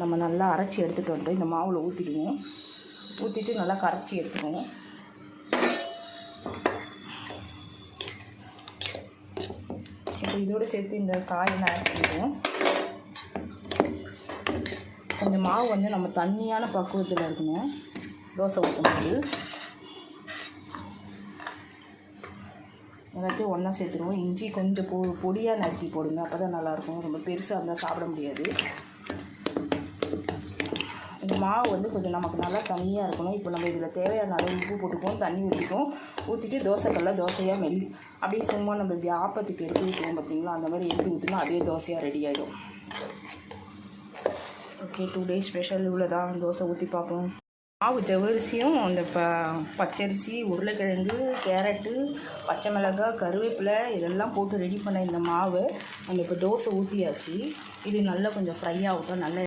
நம்ம நல்லா அரைச்சி எடுத்துகிட்டு வந்துட்டு இந்த மாவில் ஊற்றிடுவோம். ஊற்றிட்டு நல்லா கரைச்சி எடுத்துக்குவோம். இப்போ இதோடு சேர்த்து இந்த காயெல்லாம் ஆட் பண்ணிடுவோம். இந்த மாவு வந்து நம்ம தண்ணியான பக்குவத்தில் இருக்கணும் தோசை ஊற்றும்போது. எல்லாத்தையும் ஒன்றா சேர்த்துருவோம். இஞ்சி கொஞ்சம் பொடியாக நறுக்கி போடுங்க, அப்போ தான் நல்லாயிருக்கும். ரொம்ப பெருசாக இருந்தால் சாப்பிட முடியாது. இந்த மாவு வந்து கொஞ்சம் நமக்கு நல்லா தண்ணியாக இருக்கணும். இப்போ நம்ம இதில் தேவையான அளவு உப்பு போட்டுப்போம், தண்ணி ஊற்றிட்டு தோசைக்கல்ல தோசையாக அப்படியே சும்மா நம்ம இப்படி ஆப்பத்துக்கு எடுத்து ஊற்றுவோம் பார்த்தீங்களா, அந்த மாதிரி எடுத்து ஊற்றினா அதே தோசையாக ரெடி ஆகிடும். ஓகே, 2 days ஸ்பெஷல் இவ்வளோ தான். தோசை ஊற்றி பார்ப்போம். மாவு ஜவ்வரிசியும் அந்த பச்சரிசி, உருளைக்கிழங்கு, கேரட்டு, பச்சை மிளகாய், கருவேப்பிலை இதெல்லாம் போட்டு ரெடி பண்ண இந்த மாவு நம்ம இப்போ தோசை ஊற்றியாச்சு. இது நல்லா கொஞ்சம் ஃப்ரை ஆகட்டும். நல்லா